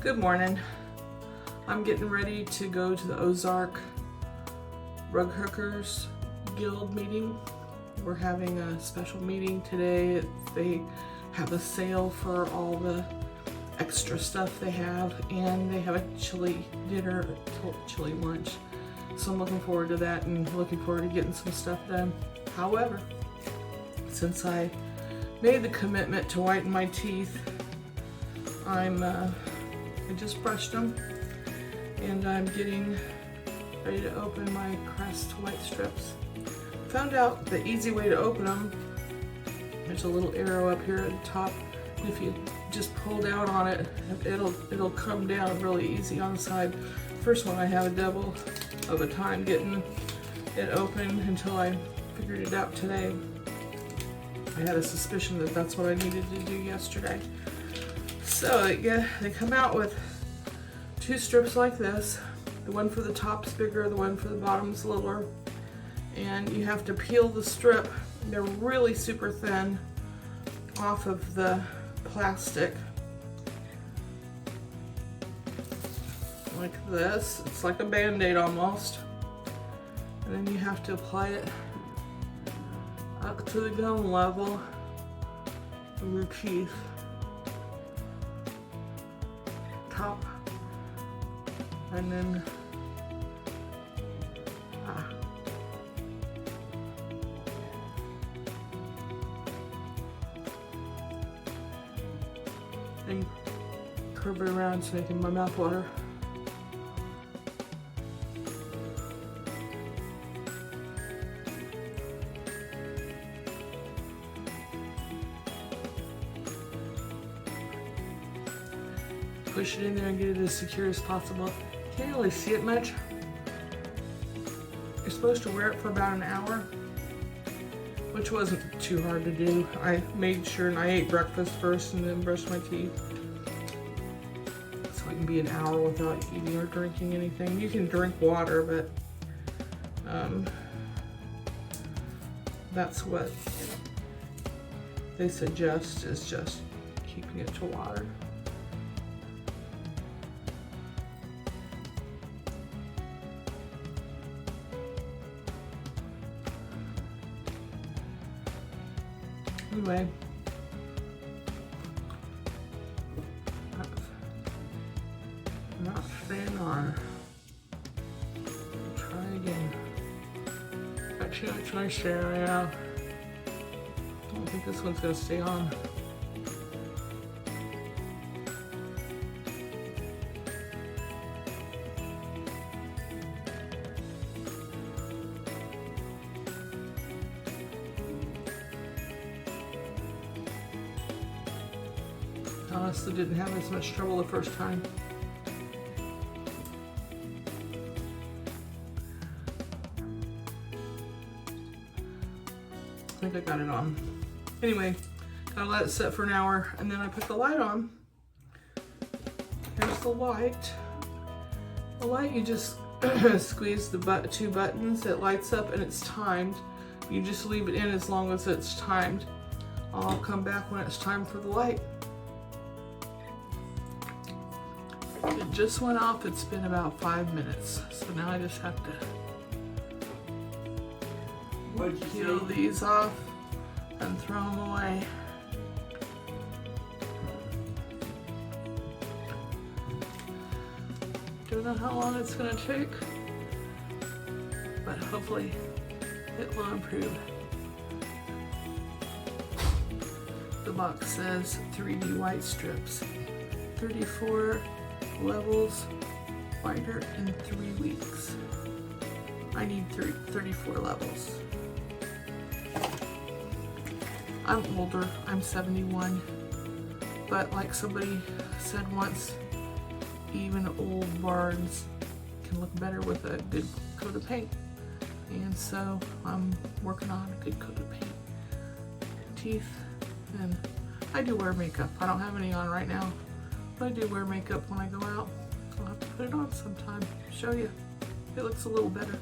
Good morning. I'm getting ready to go to the Ozark Rug Hookers Guild meeting. We're having a special meeting today. They have a sale for all the extra stuff they have, and they have a chili dinner, chili lunch. So I'm looking forward to that and looking forward to getting some stuff done. However, since I made the commitment to whiten my teeth, I just brushed them, and I'm getting ready to open my Crest Whitestrips. Found out the easy way to open them. There's a little arrow up here at the top. If you just pull down on it, it'll come down really easy on the side. First one I have a double of a time getting it open until I figured it out today. I had a suspicion that that's what I needed to do yesterday. So yeah, they come out with two strips like this. The one for the top's bigger, the one for the bottom's littler. And you have to peel the strip. They're really super thin off of the plastic. Like this. It's like a Band-Aid almost. And then you have to apply it up to the gum level of your teeth. Top. And then and curve it around so making my mouth water. Push it in there and get it as secure as possible. Can't really see it much. You're supposed to wear it for about an hour, which wasn't too hard to do. I made sure and I ate breakfast first and then brushed my teeth. So I can be an hour without eating or drinking anything. You can drink water, but that's what they suggest, is just keeping it to water. Anyway, not staying on. Try again. Got too much moisture right now. I don't think this one's gonna stay on. Honestly, didn't have as much trouble the first time. I think I got it on. Anyway, gotta let it set for an hour, and then I put the light on. Here's the light. The light, you just squeeze the two buttons. It lights up and it's timed. You just leave it in as long as it's timed. I'll come back when it's time for the light. It just went off. It's been about 5 minutes. So now I just have to peel these off and throw them away. Don't know how long it's going to take, but hopefully it will improve. The box says 3D white strips, 34 levels, whiter in 3 weeks. I need 34 levels. I'm older, I'm 71, but like somebody said once, even old barns can look better with a good coat of paint. And so I'm working on a good coat of paint. Teeth, and I do wear makeup. I don't have any on right now, but I do wear makeup when I go out. I'll have to put it on sometime, show you. It looks a little better.